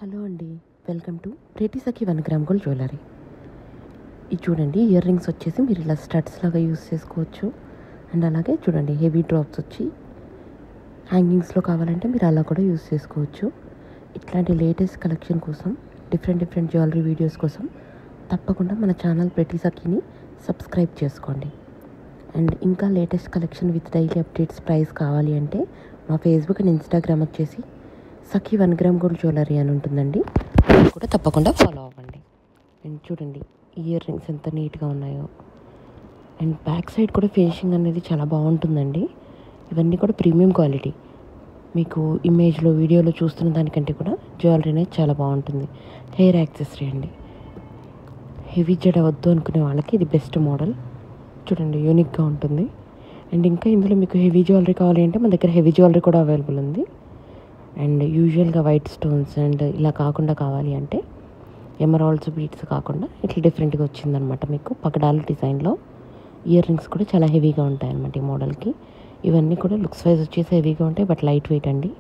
Hello అండి, welcome to Preethi Sakhi 1 gram gold jewellery. ఇది చూడండి, ఇయర్ రింగ్స్ వచ్చేసి మీరు ఇలా స్టడ్స్ లాగా యూస్ చేసుకోవచ్చు. అండ్ అలాగే చూడండి, హెవీ డ్రాప్స్ వచ్చి హ్యాంగింగ్స్లో కావాలంటే మీరు అలా కూడా యూస్ చేసుకోవచ్చు. ఇట్లాంటి లేటెస్ట్ కలెక్షన్ కోసం, డిఫరెంట్ జ్యువెలరీ వీడియోస్ కోసం తప్పకుండా మన ఛానల్ ప్రీతి సఖిని సబ్స్క్రైబ్ చేసుకోండి. అండ్ ఇంకా latest collection with daily updates price కావాలి అంటే మా ఫేస్బుక్ అండ్ ఇన్స్టాగ్రామ్ వచ్చేసి సఖి 1 గ్రామ్ గోల్డ్ జ్యువెలరీ అని ఉంటుందండి. అది కూడా తప్పకుండా ఫాలో అవ్వండి. అండ్ చూడండి, ఇయర్ రింగ్స్ ఎంత నీట్గా ఉన్నాయో. అండ్ బ్యాక్ సైడ్ కూడా ఫినిషింగ్ అనేది చాలా బాగుంటుందండి. ఇవన్నీ కూడా ప్రీమియం క్వాలిటీ. మీకు ఇమేజ్లో వీడియోలో చూస్తున్న దానికంటే కూడా జ్యువెలరీ అనేది చాలా బాగుంటుంది. హెయిర్ యాక్సెసరీ అండి. హెవీ జడ వద్దు అనుకునే వాళ్ళకి ఇది బెస్ట్ మోడల్. చూడండి, యూనిక్గా ఉంటుంది. అండ్ ఇంకా ఇందులో మీకు హెవీ జ్యువెలరీ కావాలి అంటే మన దగ్గర హెవీ జ్యువెలరీ కూడా అవైలబుల్ ఉంది. అండ్ యూజువల్గా వైట్ స్టోన్స్ అండ్ ఇలా కాకుండా కావాలి అంటే ఎమరాల్డ్స్ బీడ్స్ కాకుండా ఇట్లా డిఫరెంట్గా వచ్చిందనమాట. మీకు పగడాల డిజైన్లో ఇయర్ రింగ్స్ కూడా చాలా హెవీగా ఉంటాయి అన్నమాట ఈ మోడల్కి. ఇవన్నీ కూడా లుక్స్ వైజ్ వచ్చేసి హెవీగా ఉంటాయి, బట్ లైట్ వెయిట్ అండి.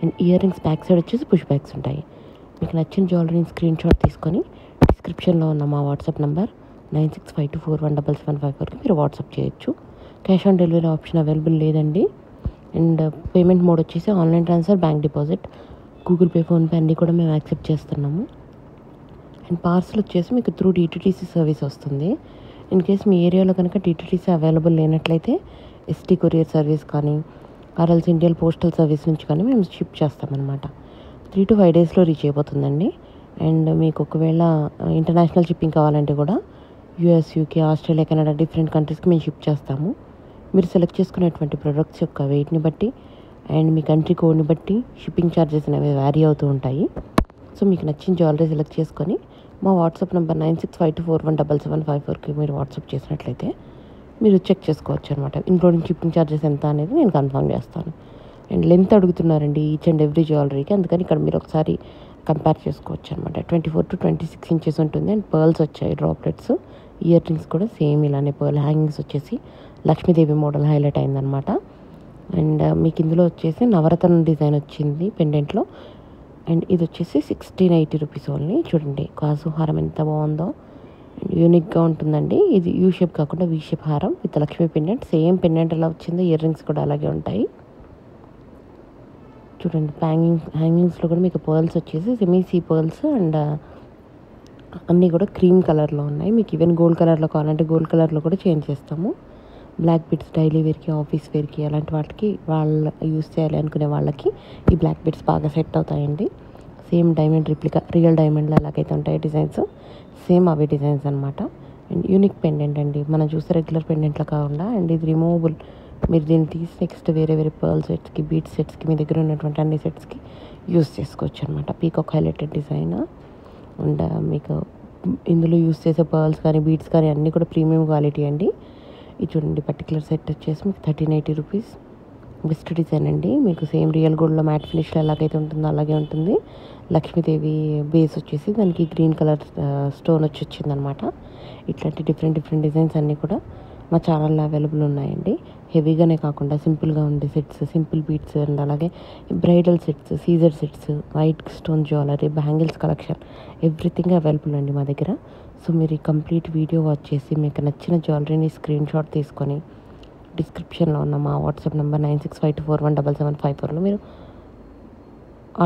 And ear rings back side వచ్చేసి పుష్ బ్యాగ్స్ ఉంటాయి. మీకు నచ్చిన జ్యువెలరీని స్క్రీన్ షాట్ తీసుకొని డిస్క్రిప్షన్లో ఉన్న మా వాట్సాప్ నెంబర్ 9652417754కి మీరు వాట్సాప్ చేయొచ్చు. Cash on delivery option available లేదండి. అండ్ పేమెంట్ మోడ్ వచ్చేసి online transfer, bank deposit, Google pay, PhonePe అన్నీ కూడా మేము యాక్సెప్ట్ చేస్తున్నాము. అండ్ పార్సల్ వచ్చేసి మీకు త్రూ డిటిటీసీ సర్వీస్ వస్తుంది. ఇన్ కేస్ మీ ఏరియాలో కనుక డిటిటీసీ అవైలబుల్ లేనట్లయితే ఎస్టీ కొరియర్ సర్వీస్ కానీ ఆర్ఎల్స్ ఇండియన్ పోస్టల్ సర్వీస్ నుంచి కానీ మేము షిప్ చేస్తామన్నమాట. 3 to 5 డేస్లో రీచ్ అయిపోతుందండి. అండ్ మీకు ఒకవేళ ఇంటర్నేషనల్ షిప్పింగ్ కావాలంటే కూడా US, UK, Australia, Canada different కంట్రీస్కి మేము షిప్ చేస్తాము. మీరు సెలెక్ట్ చేసుకునేటువంటి ప్రొడక్ట్స్ యొక్క వెయిట్ని బట్టి అండ్ మీ కంట్రీ కోడ్ని బట్టి షిప్పింగ్ ఛార్జెస్ అనేవి వ్యారీ అవుతూ ఉంటాయి. సో మీకు నచ్చిన జ్యువెలరీ సెలెక్ట్ చేసుకొని మా వాట్సాప్ నెంబర్ 9652417754కి మీరు వాట్సాప్ చేసినట్లయితే మీరు చెక్ చేసుకోవచ్చు అనమాట. ఇంక్లూడింగ్ షిప్పింగ్ ఛార్జెస్ ఎంత అనేది నేను కన్ఫర్మ్ చేస్తాను. అండ్ లెంత్ అడుగుతున్నారండి ఈచ్ అండ్ ఎవ్రీ జ్యువెలరీకి, అందుకని ఇక్కడ మీరు ఒకసారి కంపేర్ చేసుకోవచ్చు అనమాట. 24 to 26 ఇంచెస్ ఉంటుంది. అండ్ పర్ల్స్ వచ్చాయి, డ్రాప్లెట్స్. ఇయర్ రింగ్స్ కూడా సేమ్ ఇలానే పర్ల్ హ్యాంగింగ్స్ వచ్చేసి లక్ష్మీదేవి మోడల్ హైలైట్ అయిందనమాట. అండ్ మీకు ఇందులో వచ్చేసి నవరత్న డిజైన్ వచ్చింది పెండెంట్లో. అండ్ ఇది వచ్చేసి 1680 రూపీస్ ఓన్లీ. చూడండి, కాసు హారం ఎంత బాగుందో. అండ్ యూనిక్గా ఉంటుందండి. ఇది యూ షేప్ కాకుండా వీ షేప్ హారం with Lakshmi pendant. Same pendant ఎలా వచ్చిందో ఇయర్ రింగ్స్ కూడా అలాగే ఉంటాయి. చూడండి, హ్యాంగింగ్స్లో కూడా మీకు పర్ల్స్ వచ్చేసి సెమీ సీ పర్ల్స్ అండ్ అన్నీ కూడా క్రీమ్ కలర్లో ఉన్నాయి. మీకు ఈవెన్ గోల్డ్ కలర్లో కావాలంటే గోల్డ్ కలర్లో కూడా చేంజ్ చేస్తాము. బ్లాక్ బిట్స్ డైలీ వేర్కి, ఆఫీస్ వేర్కి అలాంటి వాటికి వాళ్ళు యూస్ చేయాలి అనుకునే వాళ్ళకి ఈ బ్లాక్ బిట్స్ బాగా సెట్ అవుతాయండి. సేమ్ డైమండ్ రిప్లికా, రియల్ డైమండ్లో ఎలాగైతే ఉంటాయి డిజైన్స్, సేమ్ అవే డిజైన్స్ అనమాట. అండ్ యూనిక్ పెండెంట్ అండి, మనం చూస్తే రెగ్యులర్ పెండెంట్లో కాకుండా. అండ్ ఇది రిమూవబుల్. మీరు దీన్ని తీసి నెక్స్ట్ వేరే పర్ల్ సెట్స్కి, బీట్ సెట్స్కి, మీ దగ్గర ఉన్నటువంటి అన్ని సెట్స్కి యూస్ చేసుకోవచ్చు అనమాట. Peacock highlighted design. అండ్ మీకు ఇందులో యూస్ చేసే పర్ల్స్ కానీ బీట్స్ కానీ అన్నీ కూడా ప్రీమియం క్వాలిటీ అండి. ఇది చూడండి, పర్టికులర్ సెట్ వచ్చేసి మీకు 1380 రూపీస్. బెస్ట్ డిజైన్ అండి. మీకు సేమ్ రియల్ గోల్డ్లో మ్యాట్ ఫినిష్లో ఎలాగైతే ఉంటుందో అలాగే ఉంటుంది. లక్ష్మీదేవి బేస్ వచ్చేసి దానికి గ్రీన్ కలర్ స్టోన్ వచ్చి వచ్చిందనమాట. ఇట్లాంటి డిఫరెంట్ డిజైన్స్ అన్నీ కూడా మా ఛానల్లో అవైలబుల్ ఉన్నాయండి. హెవీగానే కాకుండా సింపుల్గా ఉండే సెట్స్, సింపుల్ బీట్స్ అండ్ అలాగే బ్రైడల్ సెట్స్, సీజర్ sets, white stone jewellery, bangles collection everything available అండి మా దగ్గర. సో మీరు ఈ కంప్లీట్ వీడియో వాచ్ చేసి మీకు నచ్చిన జ్యువెలరీని స్క్రీన్ షాట్ తీసుకొని డిస్క్రిప్షన్లో ఉన్న మా వాట్సాప్ నెంబర్ 9652417754లో మీరు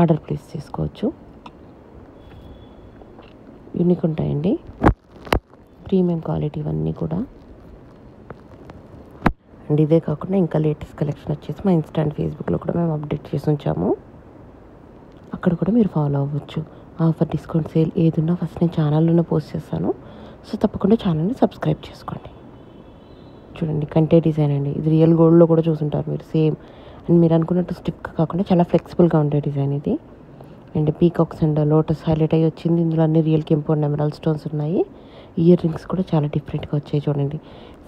ఆర్డర్ ప్లేస్ చేసుకోవచ్చు. యూనిక్ ఉంటాయండి, ప్రీమియం క్వాలిటీ ఇవన్నీ కూడా. అండ్ ఇదే కాకుండా ఇంకా లేటెస్ట్ కలెక్షన్ వచ్చేసి మా ఇన్స్టా అండ్ ఫేస్బుక్లో కూడా మేము అప్డేట్ చేసి ఉంచాము. అక్కడ కూడా మీరు ఫాలో అవ్వచ్చు. ఆఫర్, డిస్కౌంట్, సేల్ ఏదున్నా ఫస్ట్ నేను ఛానల్లోనే పోస్ట్ చేస్తాను. సో తప్పకుండా ఛానల్ని సబ్స్క్రైబ్ చేసుకోండి. చూడండి, కంటే డిజైన్ అండి. ఇది రియల్ గోల్డ్లో కూడా చూసుంటారు మీరు సేమ్. అండ్ మీరు అనుకున్నట్టు స్టిఫ్గా కాకుండా చాలా ఫ్లెక్సిబుల్గా ఉండే డిజైన్ ఇది. And peacocks and lotus highlight అయ్యి వచ్చింది. ఇందులో అన్ని రియల్ కెంపు అండ్ ఎమరాల్డ్ స్టోన్స్ ఉన్నాయి. ఇయర్ రింగ్స్ కూడా చాలా డిఫరెంట్గా వచ్చాయి. చూడండి,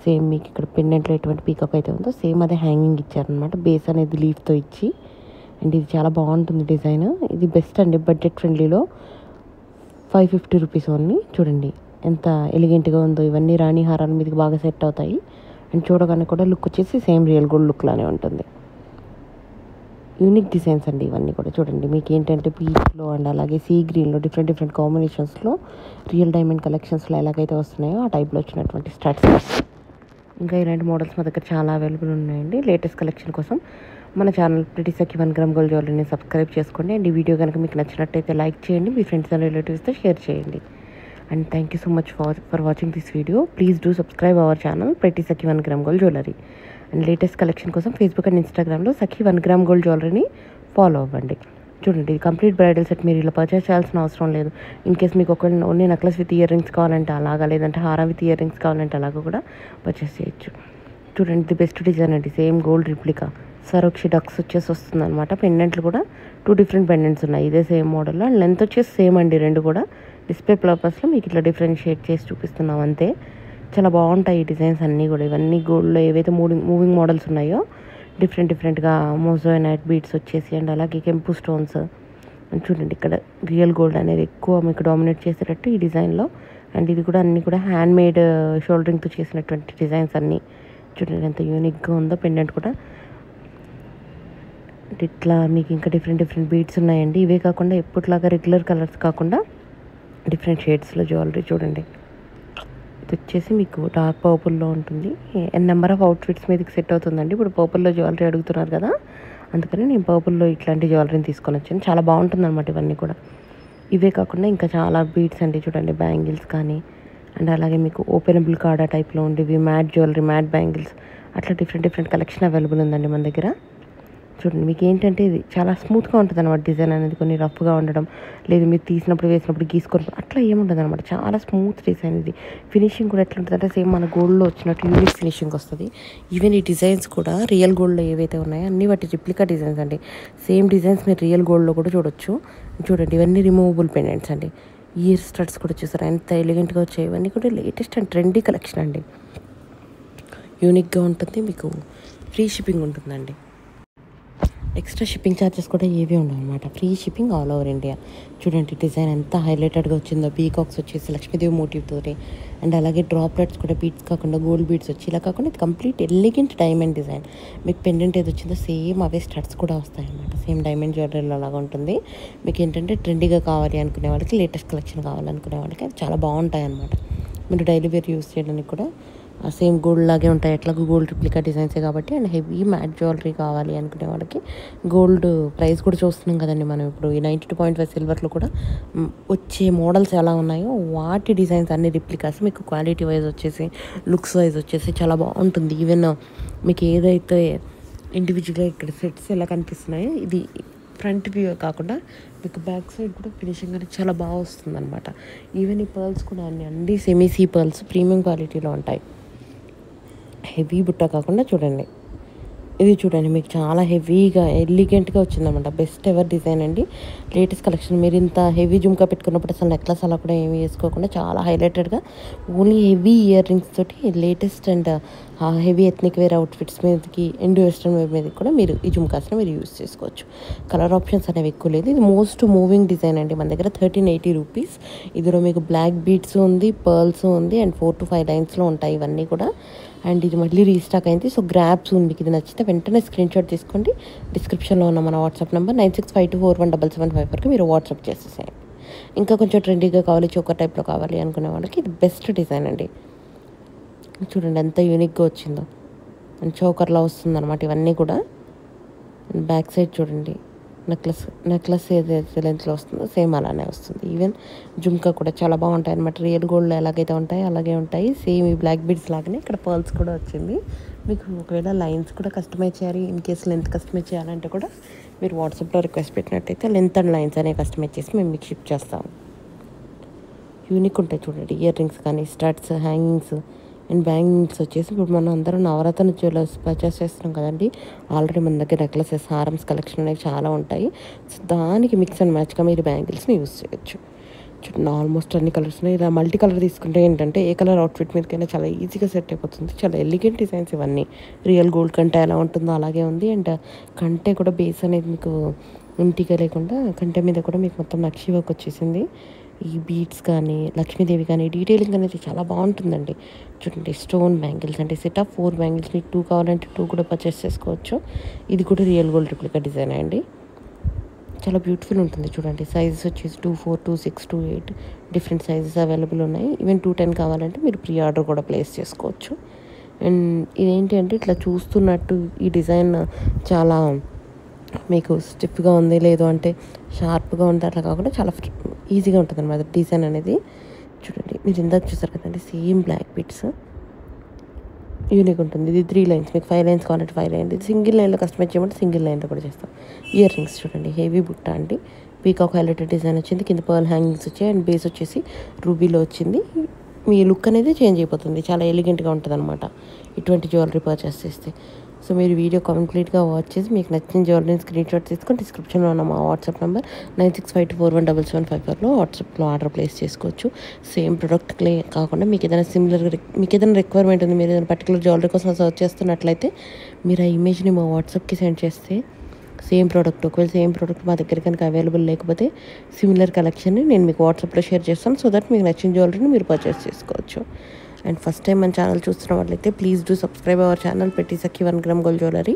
సేమ్ మీకు ఇక్కడ పెండెంట్లో ఎటువంటి పీకాక్ అయితే ఉందో సేమ్ అదే హ్యాంగింగ్ ఇచ్చారనమాట. బేస్ అనేది లీఫ్తో ఇచ్చి. అండ్ ఇది చాలా బాగుంటుంది డిజైన్. ఇది బెస్ట్ అండి, బడ్జెట్ ఫ్రెండ్లీలో 550 రూపీస్ ఓన్లీ. చూడండి ఎంత ఎలిగెంట్గా ఉందో. ఇవన్నీ రాణి హారాల మీదకి బాగా సెట్ అవుతాయి. అండ్ చూడగానే కూడా లుక్ వచ్చేసి సేమ్ రియల్ గోల్డ్ లుక్ లానే ఉంటుంది. యూనిక్ డిజైన్స్ అండి ఇవన్నీ కూడా. చూడండి మీకు ఏంటంటే పీచ్లో అండ్ అలాగే సీ గ్రీన్లో డిఫరెంట్ కాంబినేషన్స్లో రియల్ డైమండ్ కలెక్షన్స్లో ఎలాగైతే వస్తున్నాయో ఆ టైప్లో వచ్చినటువంటి స్టార్ట్స్. ఇంకా ఇలాంటి మోడల్స్ మా దగ్గర చాలా అవైలబుల్ ఉన్నాయండి. లేటెస్ట్ కలెక్షన్ కోసం మన ఛానల్ ప్రిటీ సఖి 1 గ్రామ్ గోల్డ్ జ్యువెలరీని సబ్స్క్రైబ్ చేసుకోండి. అండ్ ఈ వీడియో కనుక మీకు నచ్చినట్టయితే లైక్ చేయండి, మీ ఫ్రెండ్స్ అండ్ రిలేటివ్స్తో షేర్ చేయండి. And thank you so much for watching this video. Please do subscribe our channel pretty Sakhi 1 gram gold jewellery. And latest collection కోసం Facebook and ఇన్స్టాగ్రామ్లో సఖి 1 gram gold జ్యువెలరీని follow అవ్వండి. చూడండి ఇది complete bridal set. మీరు ఇలా purchase చేయాల్సిన అవసరం లేదు. ఇన్ కేస్ మీకు only necklace with ear rings కావాలంటే అలాగా, లేదంటే హారం విత్ ఇయర్ రింగ్స్ కావాలంటే అలాగా కూడా పర్చేస్ చేయొచ్చు. చూడండి ఇది బెస్ట్ డిజైన్ అండి. సేమ్ గోల్డ్ రిప్లికా సరోక్షి డక్స్ వచ్చేసి వస్తుంది అనమాట. పెండెంట్లు కూడా 2 డిఫరెంట్ పెండెంట్స్ ఉన్నాయి ఇదే సేమ్ మోడల్లో. అండ్ లెంత్ వచ్చేసి సేమ్ అండి. రెండు కూడా డిస్ప్లే పర్పస్లో మీకు ఇట్లా డిఫరెన్షియేట్ చేసి చూపిస్తున్నాం అంతే. చాలా బాగుంటాయి ఈ డిజైన్స్ అన్నీ కూడా. ఇవన్నీ గోల్డ్లో ఏవైతే మూవింగ్ మోడల్స్ ఉన్నాయో డిఫరెంట్గా మోజోనైట్ బీడ్స్ వచ్చేసి అండ్ అలాగే కెంపు స్టోన్స్. చూడండి ఇక్కడ రియల్ గోల్డ్ అనేది ఎక్కువ మీకు డామినేట్ చేసేటట్టు ఈ డిజైన్లో. అండ్ ఇది కూడా అన్నీ కూడా హ్యాండ్ మేడ్ షోల్డరింగ్తో చేసినటువంటి డిజైన్స్ అన్నీ. చూడండి ఎంత యూనిక్గా ఉందో. పెండెంట్ కూడా ఇట్లా మీకు ఇంకా డిఫరెంట్ బీడ్స్ ఉన్నాయండి. ఇవే కాకుండా ఎప్పటిలాగా రెగ్యులర్ కలర్స్ కాకుండా డిఫరెంట్ షేడ్స్లో జ్యువెలరీ. చూడండి ఇది వచ్చేసి మీకు డార్క్ పర్పుల్లో ఉంటుంది. నెంబర్ ఆఫ్ అవుట్ఫిట్స్ మీదకి సెట్ అవుతుందండి. ఇప్పుడు పర్పుల్లో జ్యువెలరీ అడుగుతున్నారు కదా, అందుకని నేను పర్పుల్లో ఇట్లాంటి జ్యువెలరీని తీసుకొని వచ్చాను. చాలా బాగుంటుంది అనమాట ఇవన్నీ కూడా. ఇవే కాకుండా ఇంకా చాలా బీడ్స్ అండి. చూడండి బ్యాంగిల్స్ కానీ అండ్ అలాగే మీకు ఓపెనబుల్ కార్డా టైప్లో ఉండేవి, మ్యాట్ జ్యువెలరీ, మ్యాట్ బ్యాంగిల్స్, అట్లా డిఫరెంట్ కలెక్షన్ అవైలబుల్ ఉందండి మన దగ్గర. చూడండి మీకు ఏంటంటే ఇది చాలా స్మూత్గా ఉంటుంది అనమాట. డిజైన్ అనేది కొన్ని రఫ్గా ఉండడం లేదు, మీరు తీసినప్పుడు వేసినప్పుడు గీసుకొని అట్లా ఏముంటుంది అనమాట. చాలా స్మూత్ డిజైన్ ఇది. ఫినిషింగ్ కూడా ఎట్లా ఉంటుంది అంటే సేమ్ మన గోల్డ్లో వచ్చినట్టు యూనిక్ ఫినిషింగ్ వస్తుంది. ఈవెన్ ఈ డిజైన్స్ కూడా రియల్ గోల్డ్లో ఏవైతే ఉన్నాయో అన్ని వాటి రిప్లికా డిజైన్స్ అండి. సేమ్ డిజైన్స్ మీరు రియల్ గోల్డ్లో కూడా చూడొచ్చు. చూడండి ఇవన్నీ రిమూవబుల్ పెండెంట్స్ అండి. ఇయర్ స్టడ్స్ కూడా చూసారు ఎంత ఎలిగెంట్గా వచ్చాయి. ఇవన్నీ కూడా లేటెస్ట్ అండ్ ట్రెండీ కలెక్షన్ అండి. యూనిక్గా ఉంటుంది, మీకు ఫ్రీ షిప్పింగ్ ఉంటుందండి. ఎక్స్ట్రా షిప్పింగ్ ఛార్జెస్ కూడా ఏవి ఉండవు అనమాట. Free shipping all over India. చూడండి డిజైన్ ఎంత హైలైటెడ్గా వచ్చిందో. పీకాక్స్ వచ్చేసి లక్ష్మీదేవి మోటివ్తో అండ్ అలాగే డ్రాప్లెట్స్ కూడా బీడ్స్ కాకుండా గోల్డ్ బీడ్స్ వచ్చి ఇలా కాకుండా ఇది కంప్లీట్ ఎలిగెంట్ డైమండ్ డిజైన్. మీకు పెండెంట్ ఏది వచ్చిందో సేమ్ అవే స్టడ్స్ కూడా వస్తాయి అన్నమాట. సేమ్ డైమండ్ జ్యువెలరీలో అలాగా ఉంటుంది. మీకు ఏంటంటే ట్రెండీగా కావాలి అనుకునే వాళ్ళకి, లేటెస్ట్ కలెక్షన్ కావాలనుకునే వాళ్ళకి అది చాలా బాగుంటాయి అన్నమాట. మీరు డైలీ వేర్ యూస్ చేయడానికి కూడా సేమ్ గోల్డ్ లాగే ఉంటాయి. ఎట్లాగో గోల్డ్ రిప్లికా డిజైన్సే కాబట్టి. అండ్ హెవీ మ్యాట్ జ్యువెలరీ కావాలి అనుకునే వాళ్ళకి గోల్డ్ ప్రైస్ కూడా చూస్తున్నాం కదండి మనం ఇప్పుడు. ఈ 92.5 సిల్వర్లో కూడా వచ్చే మోడల్స్ ఎలా ఉన్నాయో వాటి డిజైన్స్ అన్ని రిప్లికాస్. మీకు క్వాలిటీ వైజ్ వచ్చేసి, లుక్స్ వైజ్ వచ్చేసి చాలా బాగుంటుంది. ఈవెన్ మీకు ఏదైతే ఇండివిజువల్గా ఇక్కడ సెట్స్ ఎలా కనిపిస్తున్నాయో ఇది ఫ్రంట్ వ్యూ కాకుండా మీకు బ్యాక్ సైడ్ కూడా ఫినిషింగ్ అనేది చాలా బాగా వస్తుంది అనమాట. ఈవెన్ ఈ పర్ల్స్ కూడా అన్ని సెమీ సీ పర్ల్స్ ప్రీమియం క్వాలిటీలో ఉంటాయి. హెవీ బుట్ట కాకుండా చూడండి ఇది చూడండి మీకు చాలా హెవీగా ఎలిగెంట్గా వచ్చిందన్నమాట. బెస్ట్ ఎవర్ డిజైన్ అండి. Latest collection. మీరు ఇంత హెవీ జుమ్కా పెట్టుకున్నప్పుడు అసలు నెక్లెస్ అలా కూడా ఏమి వేసుకోకుండా చాలా హైలైటెడ్గా ఓన్లీ హెవీ ఇయర్ రింగ్స్ తోటి latest and heavy ethnic wear outfits మీదకి, ఇండో వెస్ట్రన్ వేర్ మీదకి కూడా మీరు ఈ జుమ్కాస్ని మీరు యూస్ చేసుకోవచ్చు. కలర్ ఆప్షన్స్ అనేవి ఎక్కువ లేదు. ఇది మోస్ట్ మూవింగ్ డిజైన్ అండి. మన దగ్గర 1380 రూపీస్. ఇందులో మీకు బ్లాక్ బీడ్స్ ఉంది, పర్ల్స్ ఉంది అండ్ 4 to 5 లైన్స్లో ఉంటాయి ఇవన్నీ కూడా. అండ్ ఇది మళ్ళీ రీస్టాక్ అయింది. సో గ్రాప్స్ ఉంది. మీకు ఇది నచ్చితే వెంటనే స్క్రీన్ షాట్ తీసుకోండి. డిస్క్రిప్షన్లో ఉన్న మన వాట్సాప్ నెంబర్ 9652417755 వరకు మీరు వాట్సాప్ చేసేసేయండి. ఇంకా కొంచెం ట్రెండీగా కావాలి, చోకర్ టైప్లో కావాలి అనుకునే వాళ్ళకి ఇది బెస్ట్ డిజైన్ అండి. చూడండి ఎంత యూనిక్గా వచ్చిందో. అండ్ చోకర్లా వస్తుందన్నమాట ఇవన్నీ కూడా. బ్యాక్ సైడ్ చూడండి నెక్లెస్ ఏదైతే లెంత్లో వస్తుందో సేమ్ అలానే వస్తుంది. ఈవెన్ జుమ్కా కూడా చాలా బాగుంటాయి అనమాట. రియల్ గోల్డ్లో ఎలాగైతే ఉంటాయో అలాగే ఉంటాయి. సేమ్ ఈ బ్లాక్ బీడ్స్ లాగానే ఇక్కడ పర్ల్స్ కూడా వచ్చింది. మీకు ఒకవేళ లైన్స్ కూడా కస్టమైజ్ చేయాలి, ఇన్ కేసు లెంత్ కస్టమైజ్ చేయాలంటే కూడా మీరు వాట్సాప్లో రిక్వెస్ట్ పెట్టినట్టయితే లెంత్ అండ్ లైన్స్ అనేవి కస్టమైజ్ చేసి మేము మీకు షిప్ చేస్తాము. యూనిక్ ఉంటాయి చూడండి. ఇయర్ రింగ్స్ కానీ, స్టడ్స్, హ్యాంగింగ్స్ అండ్ బ్యాంగిల్స్ వచ్చేసి ఇప్పుడు మనం అందరం నవరత్న జ్యువెలర్స్ పర్చేస్ చేస్తున్నాం కదండి. ఆల్రెడీ మన దగ్గర నెక్లెసెస్, హారమ్స్ కలెక్షన్ అనేవి చాలా ఉంటాయి. సో దానికి మిక్స్ అండ్ మ్యాచ్గా మీరు బ్యాంగిల్స్ని యూస్ చేయొచ్చు. చూడండి ఆల్మోస్ట్ అన్ని కలర్స్ ఉన్నాయి. ఇలా మల్టీ కలర్ తీసుకుంటే ఏంటంటే ఏ కలర్ అవుట్ఫిట్ మీదకైనా చాలా ఈజీగా సెట్ అయిపోతుంది. చాలా ఎలిగెంట్ డిజైన్స్ ఇవన్నీ. రియల్ గోల్డ్ కంటే ఎలా ఉంటుందో అలాగే ఉంది. అండ్ కంటే కూడా బేస్ అనేది మీకు ఇంటిగా లేకుండా కంటే మీద కూడా మీకు మొత్తం నక్షి వర్క్ వచ్చేసింది. ఈ బీడ్స్ కానీ లక్ష్మీదేవి కానీ డీటెయిలింగ్ అనేది చాలా బాగుంటుందండి. చూడండి స్టోన్ బ్యాంగిల్స్ అంటే సెట్ ఆఫ్ 4 బ్యాంగిల్స్ మీకు 2 కావాలంటే 2 కూడా పర్చేస్ చేసుకోవచ్చు. ఇది కూడా రియల్ గోల్డ్ రిప్లికా డిజైన్ అండి. చాలా బ్యూటిఫుల్ ఉంటుంది చూడండి. సైజెస్ వచ్చేసి 2, 4, 2, 6, 2, 8 డిఫరెంట్ సైజెస్ అవైలబుల్ ఉన్నాయి. ఈవెన్ 210 కావాలంటే మీరు ప్రీ ఆర్డర్ కూడా ప్లేస్ చేసుకోవచ్చు. అండ్ ఇదేంటి అంటే ఇట్లా చూస్తున్నట్టు ఈ డిజైన్ చాలా మీకు స్టిఫ్గా ఉంది, లేదు అంటే షార్ప్గా ఉంది అట్లా కాకుండా చాలా ఈజీగా ఉంటుంది అనమాట డిజైన్ అనేది. చూడండి మీరు ఇందాక చూసారు కదండి సేమ్ బ్లాక్ బిట్స్ యూనిక్ ఉంటుంది. ఇది 3 లైన్స్, మీకు 5 లైన్స్ కావాలంటే 5 లైన్స్, ఇది సింగిల్ లైన్లో కస్టమైజ్ చేయమంటే సింగిల్ లైన్లో కూడా చేస్తాం. ఇయర్ రింగ్స్ చూడండి హెవీ బుట్ట అండి, పీకాక్ హైలైటెడ్ డిజైన్ వచ్చింది, కింద పర్ల్ హ్యాంగింగ్స్ వచ్చాయి అండ్ బేస్ వచ్చేసి రూబీలో వచ్చింది. మీ లుక్ అనేది చేంజ్ అయిపోతుంది, చాలా ఎలిగెంట్గా ఉంటుంది అనమాట ఇటువంటి జ్యువెలరీ పర్చేస్ చేస్తే. సో మీరు వీడియో కంప్లీట్గా వాచ్ చేసి మీకు నచ్చిన జ్యువెలరీని స్క్రీన్ షాట్ తీసుకొని డిస్క్రిప్షన్లో ఉన్న మా వాట్సాప్ నెంబర్ 9652417775 వాట్సాప్లో ఆర్డర్ ప్లేస్ చేసుకోవచ్చు. సేమ్ ప్రొడక్ట్ కాకుండా మీకు ఏదైనా మీకు ఏదైనా రిక్వైర్మెంట్ ఉంది, మీరు ఏదైనా పర్టికులర్ జ్యువెలరీ కోసం సర్చ్ చేస్తున్నట్లయితే మీరు ఆ ఇమేజ్ని మా వాట్సాప్కి సెండ్ చేస్తే సేమ్ ప్రోడక్ట్, ఒకవేళ సేమ్ ప్రోడక్ట్ మా దగ్గర కనుక అవైలబుల్ లేకపోతే సిమిలర్ కలెక్షన్ని నేను మీకు వాట్సాప్లో షేర్ చేస్తాను. సో దట్ మీకు నచ్చిన జ్యువెలరీని మీరు పర్చేస్ చేసుకోవచ్చు. అండ్ ఫస్ట్ టైం మన ఛానల్ చూస్తున్న వాళ్ళైతే please do subscribe our channel పెట్టి సఖీ 1 gram gold jewellery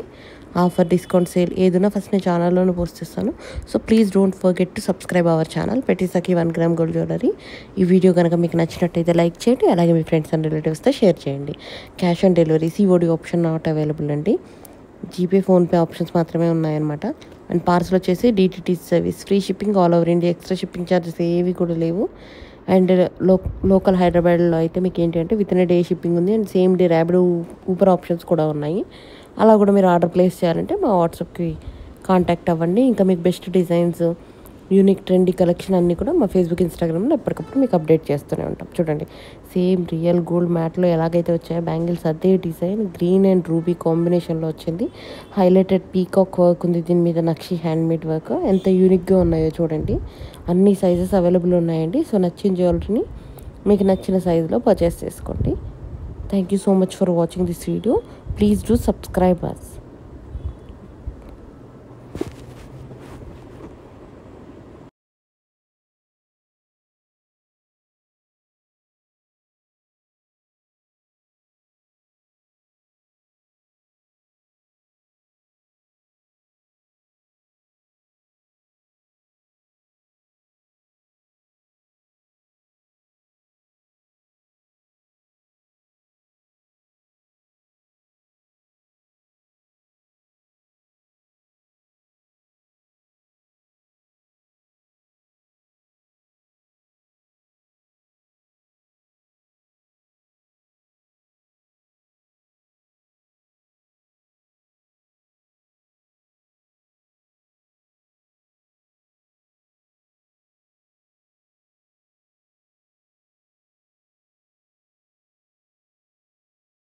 offer, discount, sale ఏదైనా ఫస్ట్ నేను ఛానల్లోనే పోస్ట్ చేస్తాను. So please don't forget to subscribe our channel పెట్టి సఖీ 1 గ్రామ్ గోల్డ్ జ్యువెలరీ. ఈ వీడియో కనుక మీకు నచ్చినట్టయితే లైక్ చేయండి, అలాగే మీ ఫ్రెండ్స్ అండ్ రిలేటివ్స్తో షేర్ చేయండి. Cash on delivery COD option not available అండి, జీపే ఫోన్పే ఆప్షన్స్ మాత్రమే ఉన్నాయన్నమాట. అండ్ పార్సల్ వచ్చేసి DTT service, free shipping all over India, extra shipping charges ఏవి కూడా లేవు. అండ్ లోకల్ హైదరాబాద్లో అయితే మీకు ఏంటంటే within a day shipping ఉంది and same day Rapido Uber options కూడా ఉన్నాయి. అలా కూడా మీరు ఆర్డర్ ప్లేస్ చేయాలంటే మా వాట్సాప్కి కాంటాక్ట్ అవ్వండి. ఇంకా మీకు best designs, unique trendy collection అన్నీ కూడా మా ఫేస్బుక్, ఇన్స్టాగ్రామ్లో ఎప్పటికప్పుడు మీకు అప్డేట్ చేస్తూనే ఉంటాం. చూడండి సేమ్ రియల్ గోల్డ్ మ్యాట్లో ఎలాగైతే వచ్చాయో బ్యాంగిల్స్ అదే డిజైన్ గ్రీన్ అండ్ రూబీ కాంబినేషన్లో వచ్చింది. హైలైటెడ్ పీకాక్ వర్క్ ఉంది, దీని మీద నక్షి హ్యాండ్మేడ్ వర్క్, ఎంత యూనిక్గా ఉన్నాయో చూడండి. అన్ని సైజెస్ అవైలబుల్ ఉన్నాయండి. సో నచ్చిన జ్యువెలరీని మీకు నచ్చిన సైజులో పర్చేస్ చేసుకోండి. Thank you so much for watching this video. Please do subscribe us.